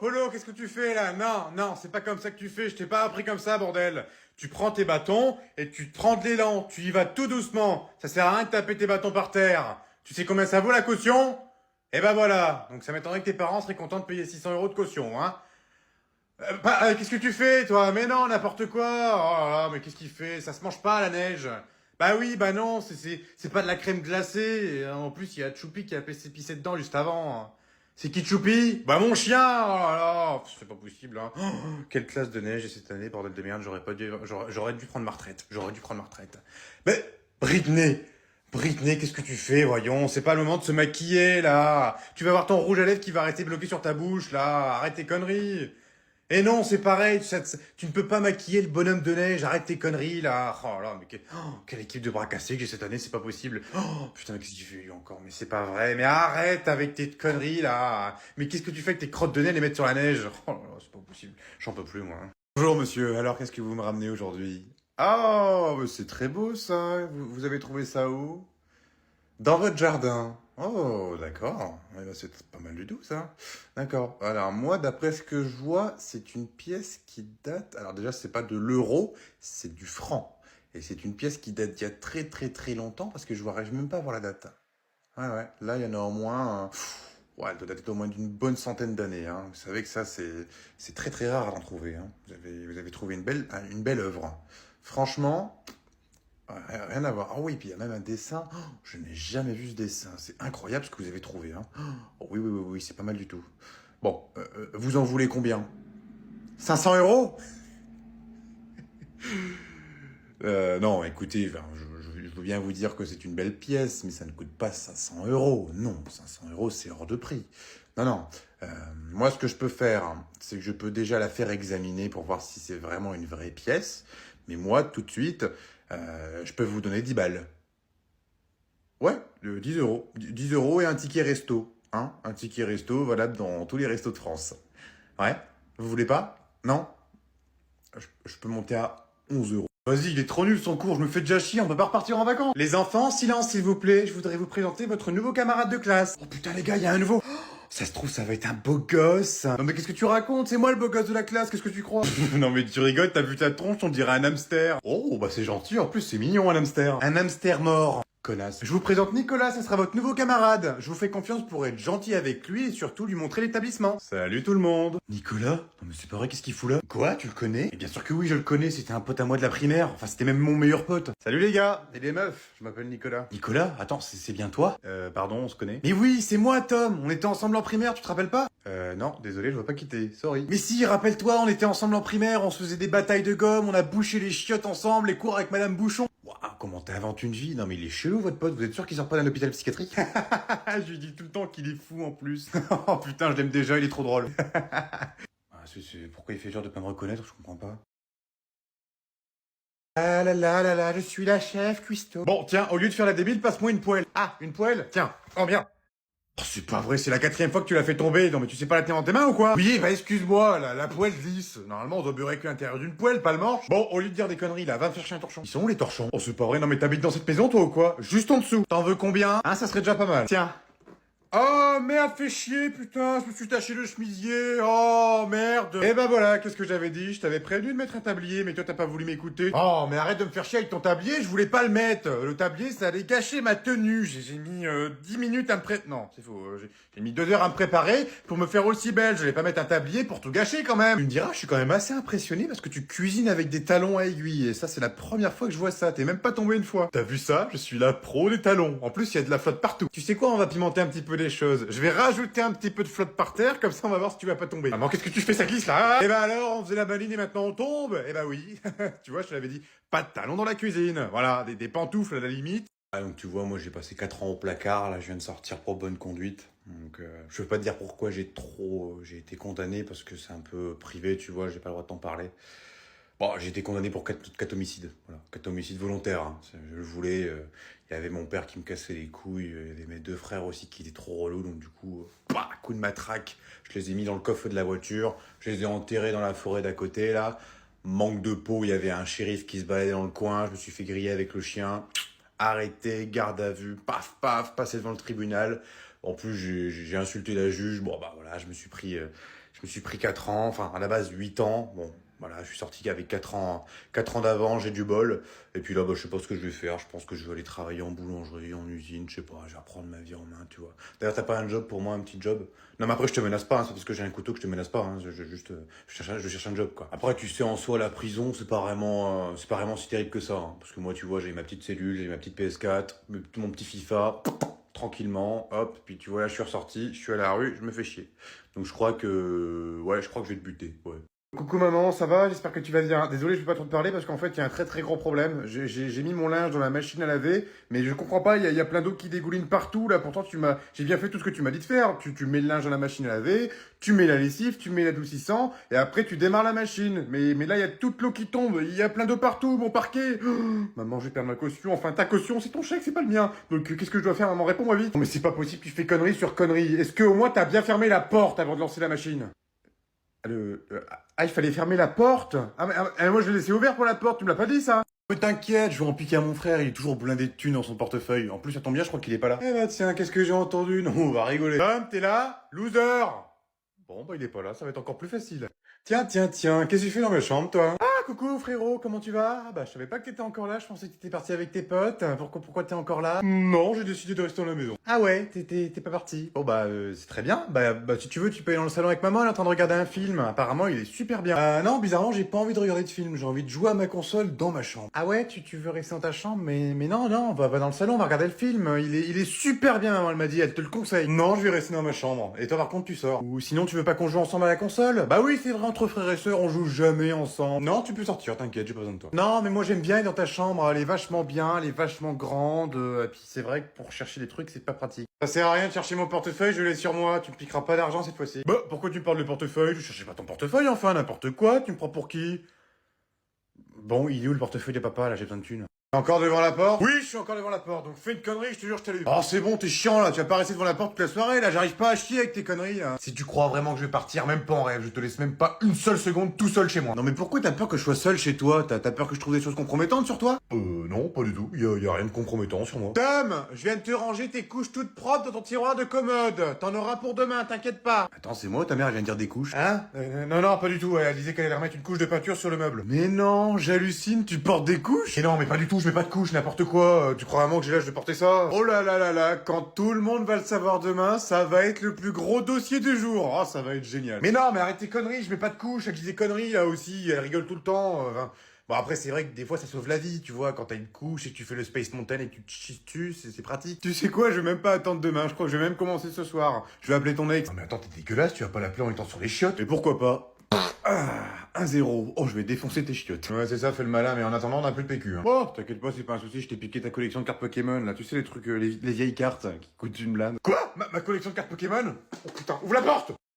Polo, qu'est-ce que tu fais là? Non, non, c'est pas comme ça que tu fais, je t'ai pas appris comme ça, bordel. Tu prends tes bâtons et tu te prends de l'élan, tu y vas tout doucement. Ça sert à rien de taper tes bâtons par terre. Tu sais combien ça vaut la caution? Eh ben voilà, donc ça m'étonnerait que tes parents seraient contents de payer 600 € de caution, hein. Qu'est-ce que tu fais, toi? Mais non, n'importe quoi. Oh là là, mais qu'est-ce qu'il fait? Ça se mange pas, la neige. Bah oui, bah non, c'est pas de la crème glacée. Et, en plus, il y a Choupi qui a pissé dedans juste avant. C'est qui Choupi? Bah mon chien. Oh là là, c'est pas possible, hein. Oh, quelle classe de neige cette année, bordel de merde. J'aurais dû prendre ma retraite. J'aurais dû prendre ma retraite. Mais Britney, Britney, qu'est-ce que tu fais? Voyons, c'est pas le moment de se maquiller là. Tu vas avoir ton rouge à lèvres qui va rester bloqué sur ta bouche là. Arrête tes conneries. Et non, c'est pareil, tu ne peux pas maquiller le bonhomme de neige, arrête tes conneries là. Oh là, mais quelle équipe de bras cassés que j'ai cette année, c'est pas possible. Oh putain, qu'est-ce que tu fais encore? Mais c'est pas vrai, mais arrête avec tes conneries là. Mais qu'est-ce que tu fais avec tes crottes de nez les mettre sur la neige? Oh là là, c'est pas possible, j'en peux plus moi. Bonjour monsieur, alors qu'est-ce que vous me ramenez aujourd'hui? Oh, mais c'est très beau ça, vous avez trouvé ça où? Dans votre jardin. Oh, d'accord. Ouais, bah, c'est pas mal du tout, ça. D'accord. Alors, moi, d'après ce que je vois, c'est une pièce qui date... Alors déjà, c'est pas de l'euro, c'est du franc. Et c'est une pièce qui date d'il y a très très très longtemps, parce que je n'arrive même pas à voir la date. Ouais, ouais. Là, il y en a au moins... ouais, elle doit dater d'au moins d'une bonne centaine d'années, hein. Vous savez que ça, c'est très très rare d'en trouver, hein. Vous avez trouvé une belle œuvre. Franchement... ouais, rien à voir. Ah oui, puis il y a même un dessin. Oh, je n'ai jamais vu ce dessin. C'est incroyable ce que vous avez trouvé, hein. Oh, oui, oui, oui, oui, c'est pas mal du tout. Bon, vous en voulez combien? 500 €? Non, écoutez, enfin, je veux bien vous dire que c'est une belle pièce, mais ça ne coûte pas 500 €. Non, 500 €, c'est hors de prix. Non, non. Euh, Moi, ce que je peux faire, hein, c'est que je peux déjà la faire examiner pour voir si c'est vraiment une vraie pièce. Mais moi, tout de suite, je peux vous donner 10 balles. Ouais, 10 euros. 10 € et un ticket resto. Hein, un ticket resto valable dans tous les restos de France. Ouais, vous voulez pas? Non? Je peux monter à 11 €. Vas-y, il est trop nul son cours, je me fais déjà chier, on peut pas repartir en vacances. Les enfants, silence s'il vous plaît, je voudrais vous présenter votre nouveau camarade de classe. Oh putain les gars, il y a un nouveau. Oh, ça se trouve, ça va être un beau gosse. Non mais qu'est-ce que tu racontes? C'est moi le beau gosse de la classe, qu'est-ce que tu crois? Non mais tu rigoles, t'as vu ta tronche, on dirait un hamster. Oh bah c'est gentil, en plus c'est mignon un hamster. Un hamster mort. Connasse. Je vous présente Nicolas, ça sera votre nouveau camarade. Je vous fais confiance pour être gentil avec lui et surtout lui montrer l'établissement. Salut tout le monde. Nicolas? Non mais c'est pas vrai, qu'est-ce qu'il fout là? Quoi, tu le connais? Et bien sûr que oui, je le connais, c'était un pote à moi de la primaire. Enfin, c'était même mon meilleur pote. Salut les gars et les meufs, je m'appelle Nicolas. Nicolas? Attends, c'est bien toi? Pardon, on se connaît? Mais oui, c'est moi Tom, on était ensemble en primaire, tu te rappelles pas? Non, désolé, je vois pas quitter, sorry. Mais si, rappelle-toi, on était ensemble en primaire, on se faisait des batailles de gomme, on a bouché les chiottes ensemble, les cours avec Madame Bouchon. Waouh, comment t'inventes une vie? Non mais il est chelou votre pote, vous êtes sûr qu'il sort pas d'un hôpital psychiatrique? Je lui dis tout le temps qu'il est fou en plus. Oh putain, je l'aime déjà, il est trop drôle. Pourquoi il fait genre de pas me reconnaître, je comprends pas. Ah là là là là, je suis la chef, cuistot. Bon, tiens, au lieu de faire la débile, passe-moi une poêle. Ah, une poêle? Tiens, oh bien. Oh, c'est pas vrai, c'est la 4e fois que tu l'as fait tomber. Non mais tu sais pas la tenir dans tes mains ou quoi? Oui, bah excuse-moi, la poêle glisse. Normalement, on doit beurrer que l'intérieur d'une poêle, pas le manche. Bon, au lieu de dire des conneries, là, va me chercher un torchon. Ils sont où les torchons? Oh, c'est pas vrai, non mais t'habites dans cette maison toi ou quoi? Juste en dessous. T'en veux combien? Hein, ça serait déjà pas mal. Tiens. Oh merde, fais chier, putain, je me suis taché le chemisier. Oh merde. Eh ben voilà, qu'est-ce que j'avais dit? Je t'avais prévenu de mettre un tablier, mais toi t'as pas voulu m'écouter. Oh, mais arrête de me faire chier avec ton tablier, je voulais pas le mettre. Le tablier, ça allait gâcher ma tenue. J'ai mis 10 minutes à me préparer. Non, c'est faux. J'ai mis 2 heures à me préparer pour me faire aussi belle. Je vais pas mettre un tablier pour tout gâcher quand même. Tu me diras, je suis quand même assez impressionné parce que tu cuisines avec des talons à aiguille. Et ça, c'est la première fois que je vois ça. T'es même pas tombé une fois. T'as vu ça? Je suis la pro des talons. En plus, il y a de la flotte partout. Tu sais quoi? On va pimenter un petit peu les choses. Je vais rajouter un petit peu de flotte par terre, comme ça on va voir si tu vas pas tomber. Maman, qu'est-ce que tu fais? Ça glisse là? Eh ben alors, on faisait la maline et maintenant on tombe? Eh ben oui. Tu vois, je te l'avais dit. Pas de talons dans la cuisine. Voilà, des pantoufles à la limite. Ah, donc tu vois, moi j'ai passé 4 ans au placard, là je viens de sortir pour bonne conduite. Donc je veux pas te dire pourquoi j'ai été condamné parce que c'est un peu privé, tu vois, j'ai pas le droit de t'en parler. Bon, j'ai été condamné pour 4 homicides, voilà, 4 homicides volontaires. Hein. Je le voulais. Il y avait mon père qui me cassait les couilles, il y avait mes 2 frères aussi qui étaient trop relous, donc du coup, coup de matraque. Je les ai mis dans le coffre de la voiture, je les ai enterrés dans la forêt d'à côté là. Manque de peau, il y avait un shérif qui se baladait dans le coin, je me suis fait griller avec le chien. Arrêté, garde à vue, paf paf, passé devant le tribunal. En plus, j'ai insulté la juge. Bon bah voilà, je me suis pris me suis pris 4 ans, enfin à la base 8 ans. Bon, voilà, je suis sorti avec 4 ans d'avant, j'ai du bol. Et puis là, bah, je sais pas ce que je vais faire. Je pense que je vais aller travailler en boulangerie, en usine, je sais pas, je vais reprendre ma vie en main, tu vois. D'ailleurs, t'as pas un job pour moi, un petit job? Non, mais après, je te menace pas, hein, c'est parce que j'ai un couteau que je te menace pas, hein. Je cherche un job, quoi. Après, tu sais, en soi, la prison, c'est pas vraiment si terrible que ça, hein. Parce que moi, tu vois, j'ai ma petite cellule, j'ai ma petite PS4, mon petit FIFA, tranquillement, hop, puis tu vois, là, je suis ressorti, je suis à la rue, je me fais chier. Donc, je crois que je vais te buter, ouais. Coucou maman, ça va? J'espère que tu vas bien. Désolé, je vais pas trop te parler parce qu'en fait, il y a un très très gros problème. J'ai mis mon linge dans la machine à laver, mais je comprends pas, il y a plein d'eau qui dégouline partout là. Pourtant, j'ai bien fait tout ce que tu m'as dit de faire. Tu mets le linge dans la machine à laver, tu mets la lessive, tu mets l'adoucissant, et après tu démarres la machine. Mais là, il y a toute l'eau qui tombe, il y a plein d'eau partout, mon parquet. Oh, maman, je vais perdre ma caution. Enfin, ta caution, c'est ton chèque, c'est pas le mien. Donc, qu'est-ce que je dois faire, maman? Réponds-moi vite. Non, mais c'est pas possible, tu fais connerie sur connerie. Est-ce que au moins t'as bien fermé la porte avant de lancer la machine? Il fallait fermer la porte. Moi je l'ai laissé ouvert pour la porte, tu me l'as pas dit ça? Mais t'inquiète, je vais en piquer à mon frère, il est toujours blindé de thunes dans son portefeuille. En plus, ça tombe bien, je crois qu'il est pas là. Eh bah tiens, qu'est-ce que j'ai entendu? Non, on va rigoler. Tom, t'es là? Loser! Bon, bah il est pas là, ça va être encore plus facile. Tiens, qu'est-ce que tu fais dans ma chambre, toi? Ah, coucou frérot, comment tu vas? Ah bah je savais pas que t'étais encore là, je pensais que t'étais parti avec tes potes. Pourquoi t'es encore là? Non, j'ai décidé de rester à la maison. Ah ouais, t'es pas parti. Bon bah c'est très bien. Bah si tu veux, tu peux aller dans le salon avec maman, elle est en train de regarder un film. Apparemment, il est super bien. Non, bizarrement, j'ai pas envie de regarder de film, j'ai envie de jouer à ma console dans ma chambre. Ah ouais, tu veux rester dans ta chambre? Mais non, va dans le salon, on va regarder le film. Il est super bien, maman, elle m'a dit, elle te le conseille. Non, je vais rester dans ma chambre. Et toi par contre, tu sors. Ou sinon, tu veux pas qu'on joue ensemble à la console? Bah oui, c'est vrai, entre frères et sœurs, on joue jamais ensemble. Non, tu peux sortir, t'inquiète, j'ai pas besoin de toi. Non, mais moi j'aime bien être dans ta chambre, elle est vachement bien, elle est vachement grande, et puis c'est vrai que pour chercher des trucs, c'est pas pratique. Ça sert à rien de chercher mon portefeuille, je l'ai sur moi, tu me piqueras pas d'argent cette fois-ci. Bah, pourquoi tu me parles de portefeuille? Je cherchais pas ton portefeuille, enfin, n'importe quoi, tu me prends pour qui? Bon, il est où le portefeuille de papa, là, j'ai besoin de thunes. Encore devant la porte? Oui, je suis encore devant la porte, donc fais une connerie, je te jure, je t'allume. Oh, c'est bon, t'es chiant, là, tu vas pas rester devant la porte toute la soirée, là, j'arrive pas à chier avec tes conneries, là. Si tu crois vraiment que je vais partir, même pas en rêve, je te laisse même pas une seule seconde tout seul chez moi. Non, mais pourquoi t'as peur que je sois seul chez toi? T'as peur que je trouve des choses compromettantes sur toi? Non, pas du tout, y a rien de compromettant sur moi. Tom, je viens de te ranger tes couches toutes propres dans ton tiroir de commode. T'en auras pour demain, t'inquiète pas. Attends, c'est moi, ta mère, elle vient de dire des couches. Hein? Non, pas du tout, elle disait qu'elle allait remettre une couche de peinture sur le meuble. Mais non, j'hallucine, tu portes des couches? Mais non, mais pas du tout, je mets pas de couches, n'importe quoi. Tu crois vraiment que j'ai l'âge de porter ça? Oh là là là là, quand tout le monde va le savoir demain, ça va être le plus gros dossier du jour. Oh, ça va être génial. Mais non, mais arrête tes conneries, je mets pas de couches, elle dit des conneries là aussi, elle rigole tout le temps. Bon après c'est vrai que des fois ça sauve la vie, tu vois, quand t'as une couche et que tu fais le Space Mountain et que tu te chies dessus, c'est pratique. Tu sais quoi, je vais même pas attendre demain, je crois que je vais même commencer ce soir. Je vais appeler ton ex. Non mais attends, t'es dégueulasse, tu vas pas l'appeler en étant sur les chiottes. Et pourquoi pas? 1-0. Oh, je vais défoncer tes chiottes. Ouais, c'est ça, fais le malin, mais en attendant, on a plus de PQ. Hein. Oh, t'inquiète pas, c'est pas un souci, je t'ai piqué ta collection de cartes Pokémon, là. Tu sais, les trucs, les vieilles cartes qui coûtent une blinde. Quoi? Ma collection de cartes Pokémon? Oh putain, ouvre la porte!